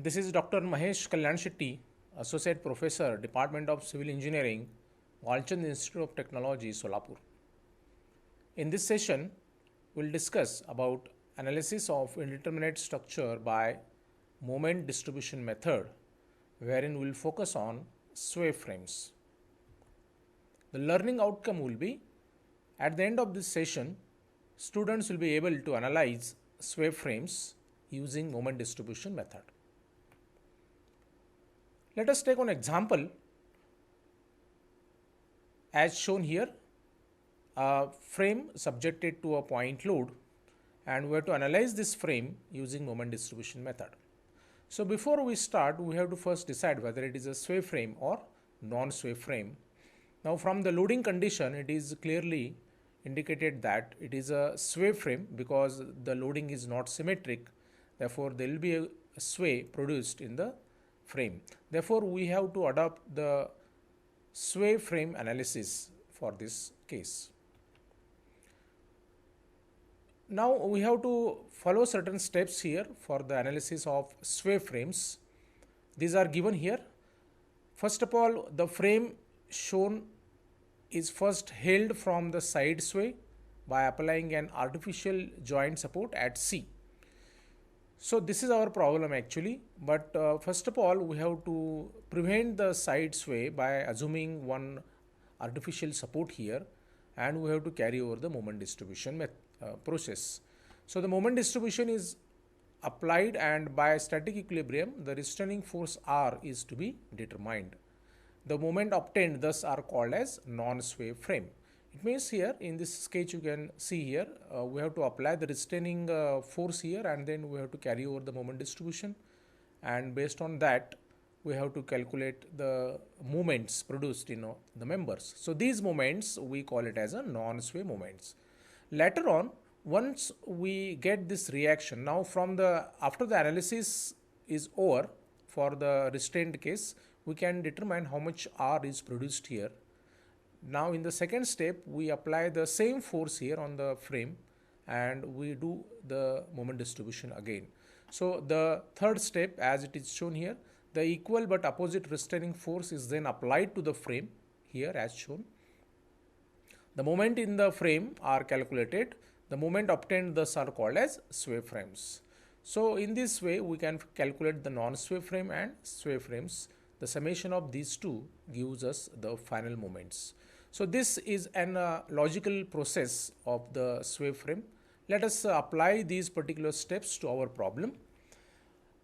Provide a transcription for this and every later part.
This is Dr. Mahesh Kalyan Shetty, Associate Professor, Department of Civil Engineering, Walchand Institute of Technology, Solapur. In this session, we'll discuss about analysis of indeterminate structure by moment distribution method, wherein we'll focus on sway frames. The learning outcome will be, at the end of this session, students will be able to analyze sway frames using moment distribution method. Let us take an example as shown here, a frame subjected to a point load, and we have to analyze this frame using moment distribution method. So before we start, we have to first decide whether it is a sway frame or non-sway frame. Now from the loading condition, it is clearly indicated that it is a sway frame because the loading is not symmetric. Therefore, there will be a sway produced in the frame. Therefore, we have to adopt the sway frame analysis for this case. Now we have to follow certain steps here for the analysis of sway frames. These are given here. First of all, the frame shown is first held from the side sway by applying an artificial joint support at C. So this is our problem actually, but first of all we have to prevent the side sway by assuming one artificial support here, and we have to carry over the moment distribution process. So the moment distribution is applied, and by static equilibrium the restraining force R is to be determined. The moment obtained thus are called as non-sway frame. It means here in this sketch you can see here we have to apply the restraining force here, and then we have to carry over the moment distribution, and based on that we have to calculate the moments produced in the members. So these moments we call it as a non-sway moments. Later on, once we get this reaction, now from the after the analysis is over for the restrained case, we can determine how much R is produced here. Now in the second step, we apply the same force here on the frame, and we do the moment distribution again. So the third step, as it is shown here, the equal but opposite restraining force is then applied to the frame here as shown. The moment in the frame are calculated. The moment obtained thus are called as sway frames. So in this way we can calculate the non-sway frame and sway frames. The summation of these two gives us the final moments. So this is an logical process of the sway frame. Let us apply these particular steps to our problem.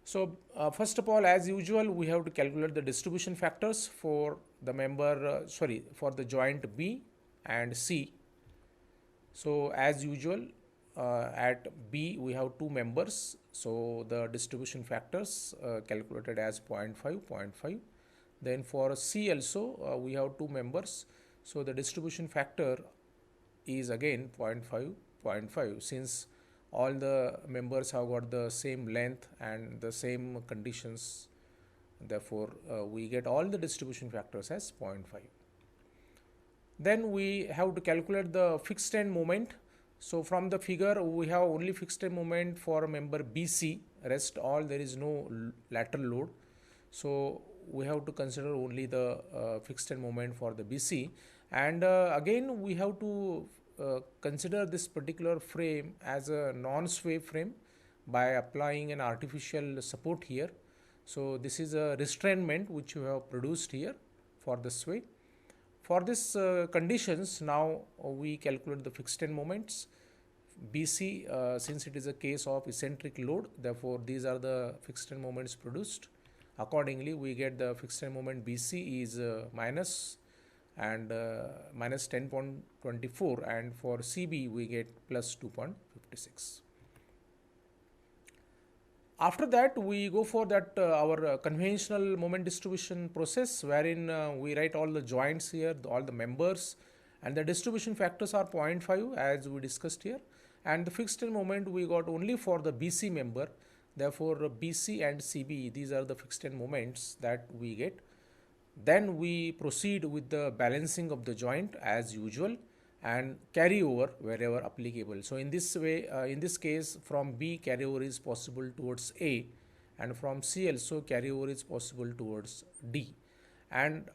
So first of all, as usual, we have to calculate the distribution factors for the member, for the joint B and C. So as usual, at B we have two members, so the distribution factors calculated as 0.5, 0.5. Then for C also we have two members, so the distribution factor is again 0.5, 0.5, since all the members have got the same length and the same conditions. Therefore, we get all the distribution factors as 0.5. Then we have to calculate the fixed end moment. So from the figure we have only fixed end moment for member BC, rest all there is no lateral load. So we have to consider only the fixed end moment for the BC, and again we have to consider this particular frame as a non-sway frame by applying an artificial support here. So this is a restrainment which we have produced here for the sway. For this conditions, now we calculate the fixed end moments. BC, since it is a case of eccentric load, therefore these are the fixed end moments produced. Accordingly, we get the fixed end moment BC is minus 10.24, and for CB we get plus 2.56. After that, we go for that our conventional moment distribution process, wherein we write all the joints here, all the members, and the distribution factors are 0.5 as we discussed here, and the fixed end moment we got only for the BC member. Therefore, BC and CB, these are the fixed end moments that we get. Then we proceed with the balancing of the joint as usual and carry over wherever applicable. So in this way, in this case, from B carry over is possible towards A, and from C also carryover is possible towards D, and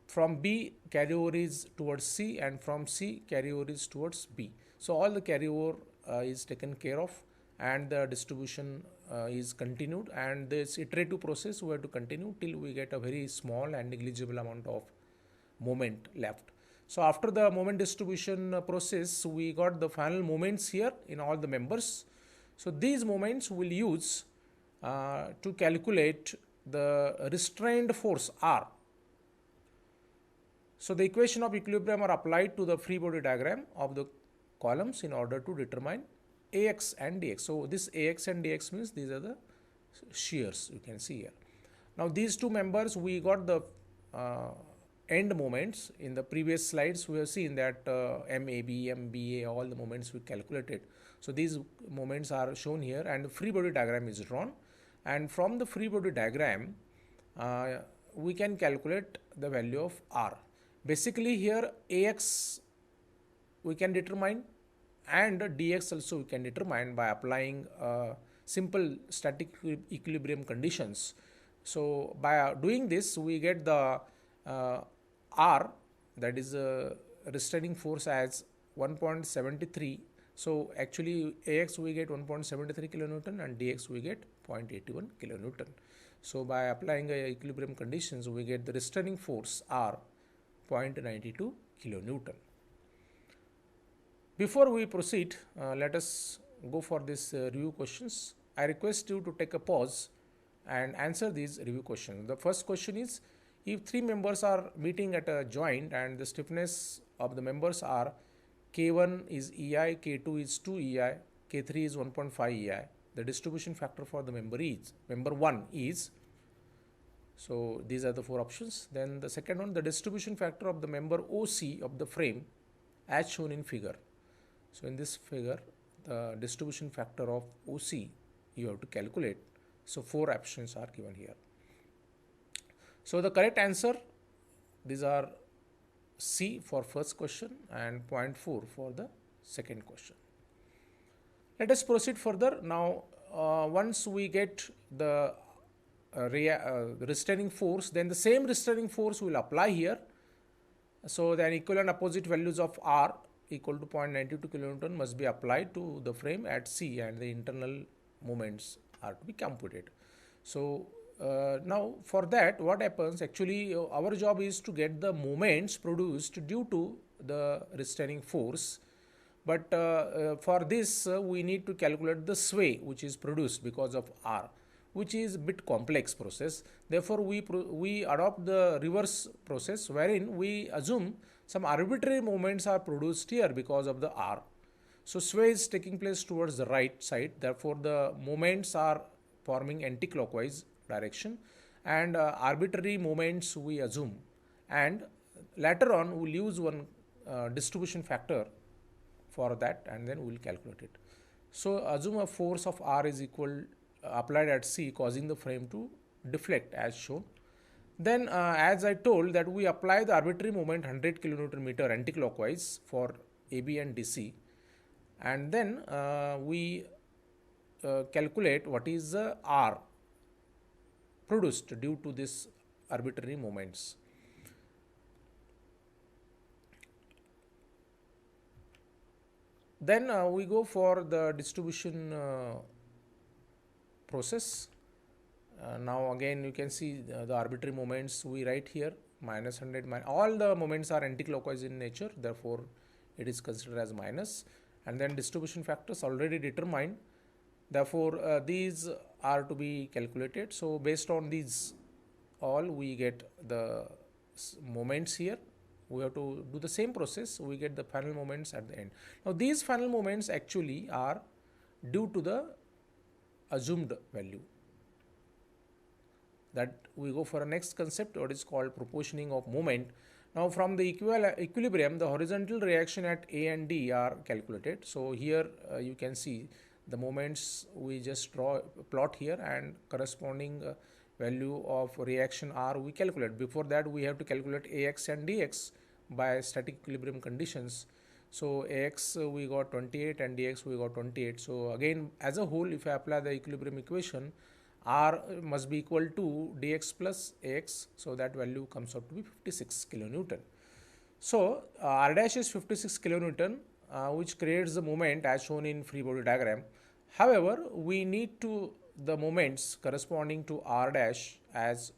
from B carryover is towards C, and from C carryover is towards B. So all the carryover is taken care of, and the distribution is continued, and this iterative process we have to continue till we get a very small and negligible amount of moment left. So after the moment distribution process, we got the final moments here in all the members. So these moments we'll use to calculate the restrained force R. So the equation of equilibrium are applied to the free body diagram of the columns in order to determine AX and DX. So this AX and DX means these are the shears you can see here. Now these two members, we got the end moments. In the previous slides we have seen that MAB, MBA, all the moments we calculated. So these moments are shown here, and the free body diagram is drawn, and from the free body diagram we can calculate the value of R. Basically here AX we can determine, and DX also we can determine by applying simple static equilibrium conditions. So by doing this we get the R, that is restraining force, as 1.73. So actually AX we get 1.73 kilonewton and DX we get 0.81 kilonewton. So by applying equilibrium conditions we get the restraining force R 0.92 kilonewton. Before we proceed, let us go for this review questions. I request you to take a pause and answer these review questions. The first question is, if three members are meeting at a joint and the stiffness of the members are K1 is EI, K2 is 2 EI, K3 is 1.5 EI, the distribution factor for the member 1 is, so these are the four options. Then the second one, the distribution factor of the member OC of the frame as shown in figure. So in this figure, the distribution factor of OC you have to calculate. So four options are given here. So the correct answer, these are C for first question and 0.4 for the second question. Let us proceed further. Now once we get the restraining force, then the same restraining force will apply here. So then equivalent opposite values of R equal to 0.92 kilonewton must be applied to the frame at C, and the internal moments are to be computed. So now for that, what happens, actually our job is to get the moments produced due to the restraining force, but for this we need to calculate the sway which is produced because of R, which is a bit complex process. Therefore we adopt the reverse process, wherein we assume some arbitrary moments are produced here because of the R. So sway is taking place towards the right side, therefore the moments are forming anti-clockwise direction, and arbitrary moments we assume, and later on we'll use one distribution factor for that, and then we'll calculate it. So assume a force of R is equal applied at C, causing the frame to deflect as shown. Then as I told that we apply the arbitrary moment 100 kilonewton meter anti-clockwise for AB and DC, and then we calculate what is the R produced due to this arbitrary moments. Then we go for the distribution process. Now again you can see the arbitrary moments we write here, minus 100, all the moments are anti-clockwise in nature, therefore it is considered as minus, and then distribution factors already determined, therefore these are to be calculated. So based on these all we get the moments here. We have to do the same process, we get the final moments at the end. Now these final moments actually are due to the assumed value. That we go for a next concept, what is called proportioning of moment. Now from the equilibrium, the horizontal reaction at A and D are calculated. So here you can see the moments we just plot here, and corresponding value of reaction R we calculate. Before that we have to calculate AX and DX by static equilibrium conditions. So AX we got 28 and DX we got 28. So again as a whole, if I apply the equilibrium equation, R must be equal to dx plus ax, so that value comes out to be 56 kilonewton. So R dash is 56 kilonewton, which creates the moment as shown in free body diagram. However, we need to the moments corresponding to R dash as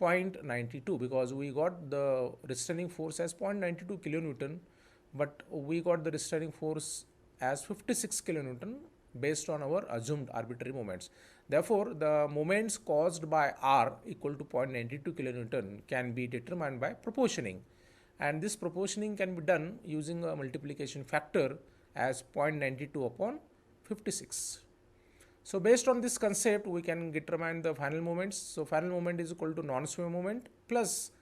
0.92, because we got the restraining force as 0.92 kilonewton, but we got the restraining force as 56 kilonewton based on our assumed arbitrary moments. Therefore, the moments caused by R equal to 0.92 kilonewton can be determined by proportioning, and this proportioning can be done using a multiplication factor as 0.92 upon 56. So based on this concept, we can determine the final moments. So final moment is equal to non-sway moment plus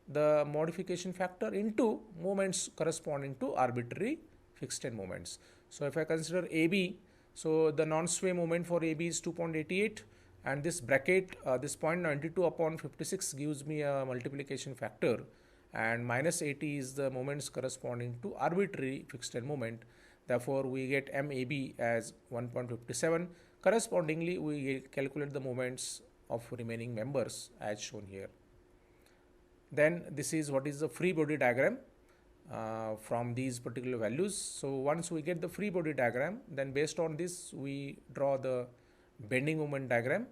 the modification factor into moments corresponding to arbitrary fixed end moments. So if I consider AB, so the non-sway moment for AB is 2.88, and this bracket, this 0.92 upon 56 gives me a multiplication factor, and minus 80 is the moments corresponding to arbitrary fixed end moment. Therefore, we get MAB as 1.57. Correspondingly, we calculate the moments of remaining members as shown here. Then this is what is the free body diagram from these particular values. So once we get the free body diagram, then based on this we draw the bending moment diagram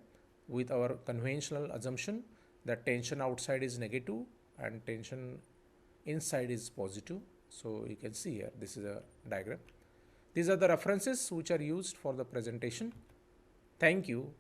with our conventional assumption that tension outside is negative and tension inside is positive. So you can see here, this is a diagram. These are the references which are used for the presentation. Thank you.